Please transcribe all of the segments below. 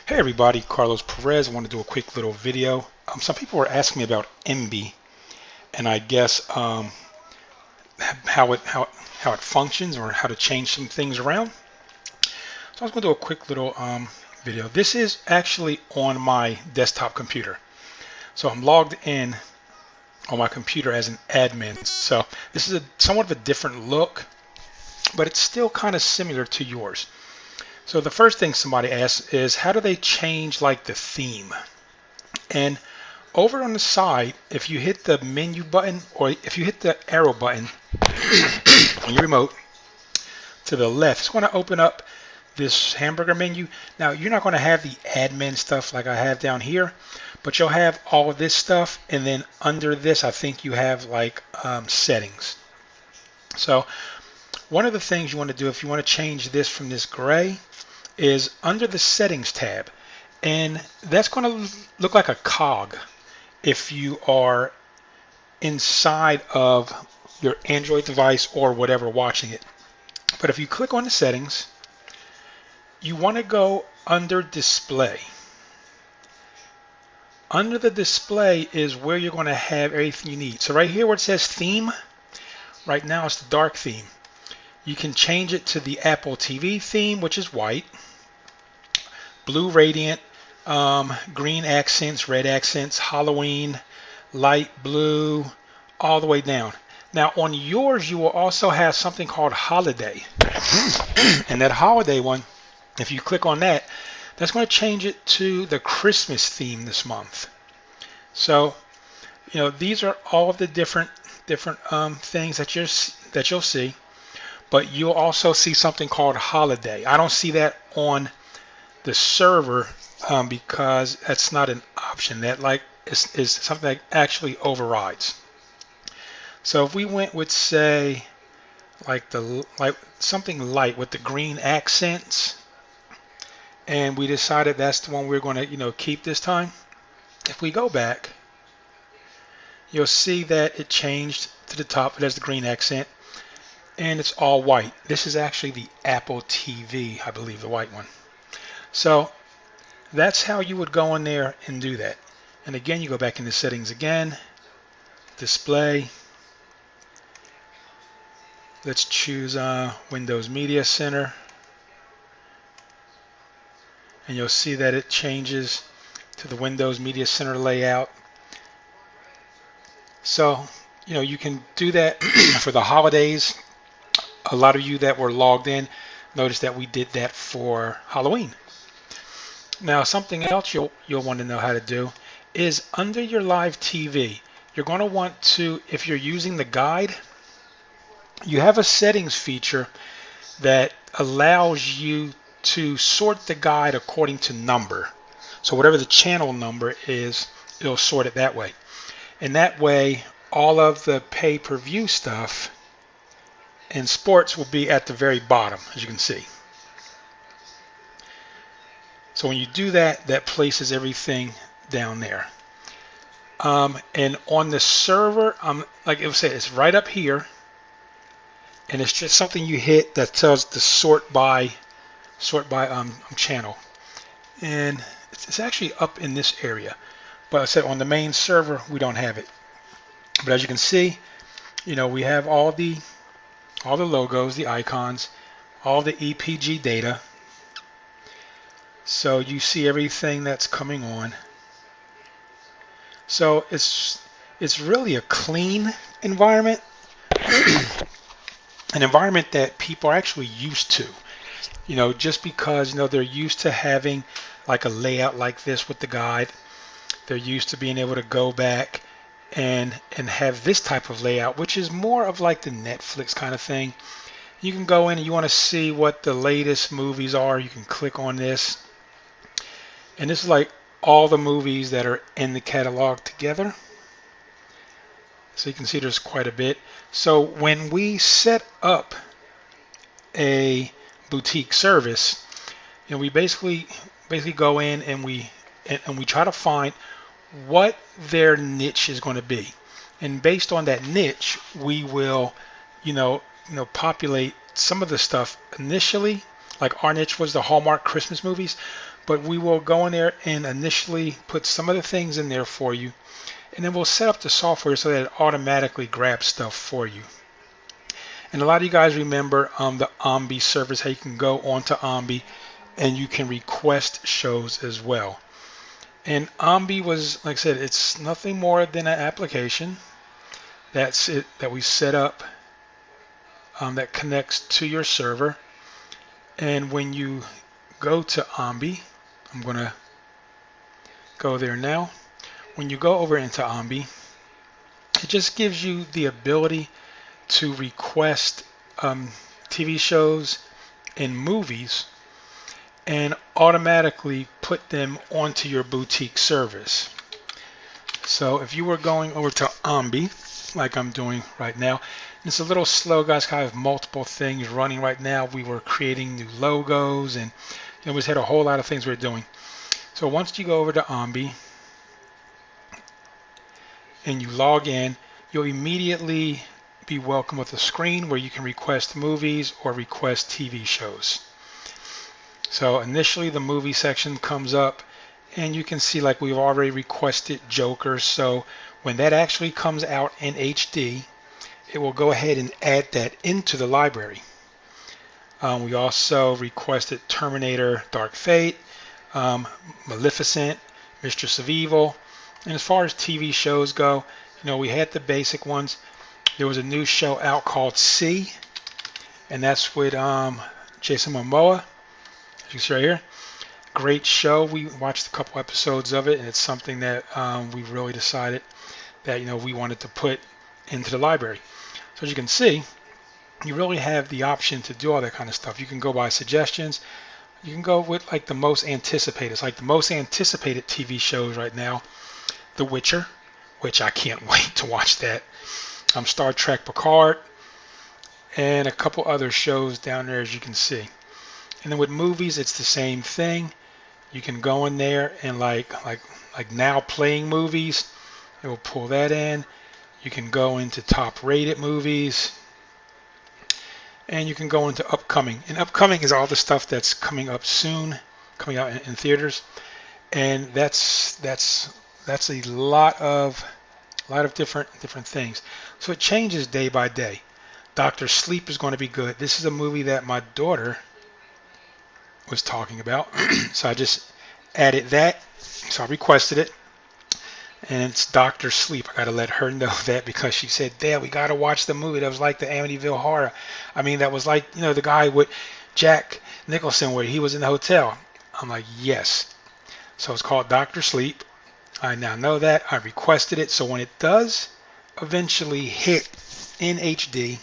Hey everybody, Carlos Perez. I want to do a quick little video. Some people were asking me about MB and I guess how it functions or how to change some things around. So I was going to do a quick little video. This is actually on my desktop computer. So I'm logged in on my computer as an admin. So this is somewhat of a different look, but it's still kind of similar to yours. So the first thing somebody asks is how do they change like the theme? And over on the side, if you hit the menu button or if you hit the arrow button on your remote to the left, it's going to open up this hamburger menu. Now, you're not going to have the admin stuff like I have down here, but you'll have all of this stuff. And then under this, I think you have like settings. So one of the things you want to do if you want to change this from this gray is under the settings tab. And that's going to look like a cog if you are inside of your Android device or whatever watching it. But if you click on the settings, you want to go under display. Under the display is where you're going to have everything you need. So right here where it says theme, right now it's the dark theme. You can change it to the Apple TV theme, which is white, blue radiant, green accents, red accents, Halloween, light blue, all the way down. Now on yours, you will also have something called holiday. And that holiday one, if you click on that, that's going to change it to the Christmas theme this month. So, these are all of the different things that you'll see. But you'll also see something called holiday. I don't see that on the server because that's not an option. That is something that actually overrides. So if we went with say like something light with the green accents, and we decided that's the one we're going to keep this time. If we go back, you'll see that it changed to the top. It has the green accent, and it's all white. This is actually the Apple TV, I believe, the white one. So that's how you would go in there and do that. And again, you go back into settings again, display. Let's choose Windows Media Center. And you'll see that it changes to the Windows Media Center layout. So, you can do that for the holidays. A lot of you that were logged in noticed that we did that for Halloween. Now, something else you'll want to know how to do is under your live TV, you're going to want to, if you're using the guide, you have a settings feature that allows you to sort the guide according to number. So whatever the channel number is, it'll sort it that way. And that way, all of the pay-per-view stuff and sports will be at the very bottom, as you can see. So when you do that, that places everything down there. And on the server, like it was said, it's right up here, and it's just something you hit that tells the sort by channel, and it's actually up in this area. But I said on the main server we don't have it. But as you can see, we have all the logos, the icons, all the EPG data. So you see everything that's coming on. So it's really a clean environment, an environment that people are actually used to. Just because they're used to having like a layout like this with the guide. They're used to being able to go back and have this type of layout, which is more of like the Netflix kind of thing. You can go in and you want to see what the latest movies are. You can click on this. And this is like all the movies that are in the catalog together. So you can see there's quite a bit. So when we set up a boutique service, we basically go in and we try to find what their niche is going to be, and based on that niche, we will populate some of the stuff initially, Like our niche was the Hallmark Christmas movies, but we will go in there and initially put some of the things in there for you, and then we'll set up the software so that it automatically grabs stuff for you. And a lot of you guys remember the Ombi service, how you can go onto Ombi and you can request shows as well. And Ombi was, like I said, it's nothing more than an application that's it that we set up that connects to your server. And when you go to Ombi, I'm going to go there now. When you go over into Ombi, it just gives you the ability to request TV shows and movies and automatically put them onto your boutique service. So if you were going over to Ombi, like I'm doing right now, it's a little slow, guys. I have multiple things running right now. We were creating new logos, and we just had a whole lot of things we were doing. So once you go over to Ombi and you log in, you'll immediately be welcome with a screen where you can request movies or request TV shows. So initially the movie section comes up, and you can see like we've already requested Joker. So when that actually comes out in HD, it will go ahead and add that into the library. We also requested Terminator Dark Fate, Maleficent, Mistress of Evil. And as far as TV shows go, we had the basic ones. There was a new show out called C, and that's with Jason Momoa, as you can see right here. Great show. We watched a couple episodes of it, and it's something that we really decided that we wanted to put into the library. So as you can see, you really have the option to do all that kind of stuff. You can go by suggestions. You can go with like the most anticipated. It's like the most anticipated TV shows right now. The Witcher, which I can't wait to watch that. Star Trek Picard, and a couple other shows down there, as you can see. And then with movies, it's the same thing. You can go in there and like now playing movies, it will pull that in. You can go into top rated movies, and you can go into upcoming. And upcoming is all the stuff that's coming up soon, coming out in theaters. And that's a lot of different things. So it changes day by day. Dr. Sleep is going to be good. This is a movie that my daughter was talking about. So I just added that. So I requested it. And it's Dr. Sleep. I got to let her know that because she said, Dad, we got to watch the movie. That was like the Amityville Horror. I mean, that was like, the guy with Jack Nicholson where he was in the hotel. I'm like, yes. So it's called Dr. Sleep. I now know that. I requested it. So when it does eventually hit in HD,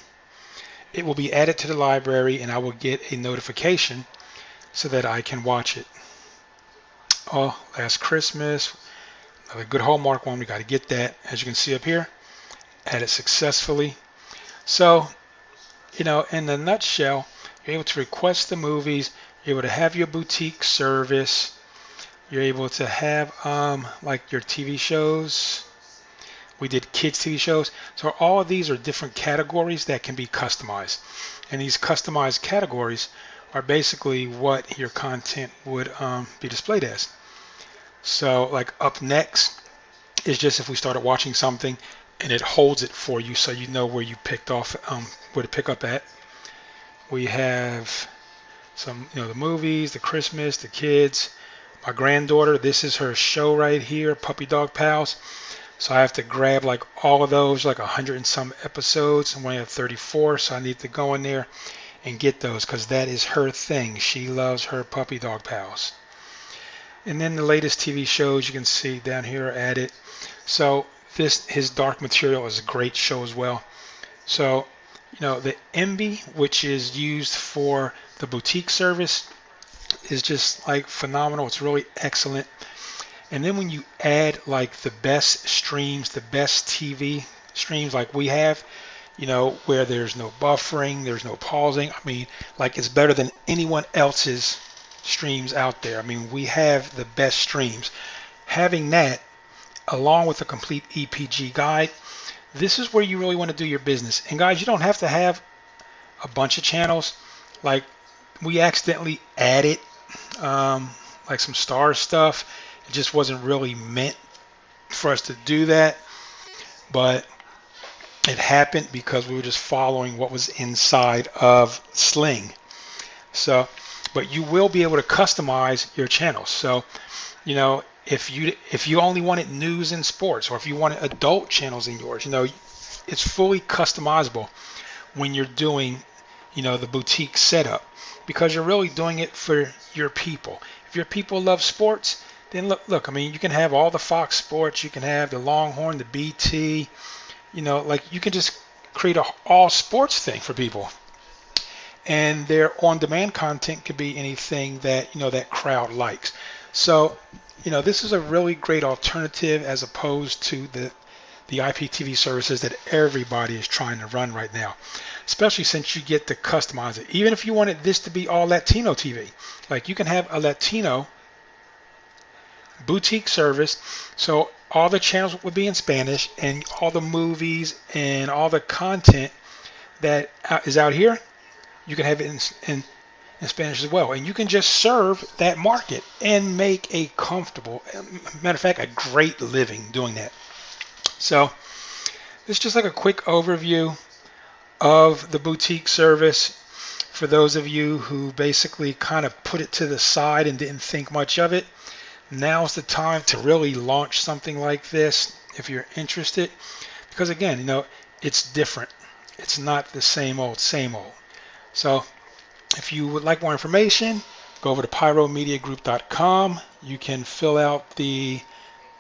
it will be added to the library, and I will get a notification so that I can watch it. Oh, Last Christmas. Another good Hallmark one. We got to get that. As you can see up here, added successfully. So, in a nutshell, you're able to request the movies. You're able to have your boutique service. You're able to have like your TV shows. We did kids TV shows. So all of these are different categories that can be customized. And these customized categories are basically what your content would be displayed as. So like up next is just if we started watching something and it holds it for you so you know where you picked off, where to pick up at. We have some, the movies, the Christmas, the kids. My granddaughter, this is her show right here, Puppy Dog Pals. So I have to grab like all of those, like 100 and some episodes, and we have 34, so I need to go in there and get those because that is her thing. She loves her Puppy Dog Pals. And then the latest TV shows you can see down here are added. So his Dark Material is a great show as well. So, the MB, which is used for the boutique service, is just like phenomenal. It's really excellent. And then when you add like the best streams, the best TV streams like we have, where there's no buffering, there's no pausing. I mean, like it's better than anyone else's streams out there. I mean, we have the best streams. Having that, along with a complete EPG guide, this is where you really want to do your business. And guys, you don't have to have a bunch of channels. Like we accidentally added like some star stuff. It just wasn't really meant for us to do that, but it happened because we were just following what was inside of Sling. So, but you will be able to customize your channels. So, if you only wanted news and sports, or if you wanted adult channels in yours, it's fully customizable when you're doing, the boutique setup, because you're really doing it for your people. If your people love sports, then look. I mean, you can have all the Fox Sports, you can have the Longhorn, the BT. Like you can just create a all sports thing for people, and their on-demand content could be anything that that crowd likes. So, this is a really great alternative as opposed to the IPTV services that everybody is trying to run right now, especially since you get to customize it. Even if you wanted this to be all Latino TV, like you can have a Latino boutique service, so all the channels would be in Spanish, and all the movies and all the content that is out here, you can have it in Spanish as well. And you can just serve that market and make a comfortable, matter of fact, a great living doing that. So it's just like a quick overview of the boutique service for those of you who basically kind of put it to the side and didn't think much of it. Now's the time to really launch something like this if you're interested, because again, it's different. It's not the same old, same old. So if you would like more information, go over to pyromediagroup.com. You can fill out the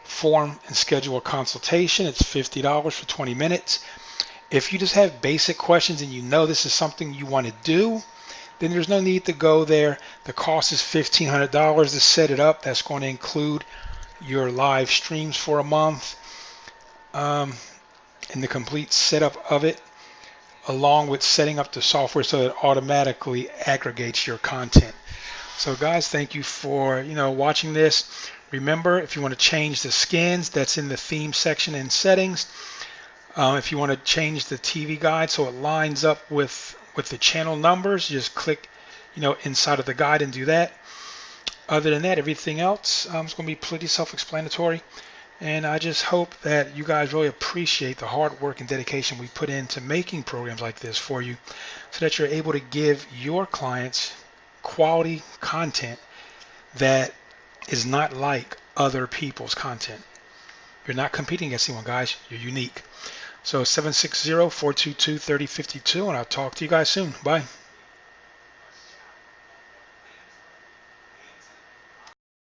form and schedule a consultation. It's $50 for 20 minutes. If you just have basic questions and this is something you want to do, then there's no need to go there. The cost is $1,500 to set it up. That's going to include your live streams for a month, and the complete setup of it, along with setting up the software so that it automatically aggregates your content. So guys, thank you for watching this. Remember, if you want to change the skins, that's in the theme section in settings. If you want to change the TV guide so it lines up with the channel numbers, just click inside of the guide and do that. Other than that, everything else is going to be pretty self-explanatory. And I just hope that you guys really appreciate the hard work and dedication we put into making programs like this for you, so that you're able to give your clients quality content that is not like other people's content. You're not competing against anyone, guys. You're unique. So 760-422-3052, and I'll talk to you guys soon. Bye.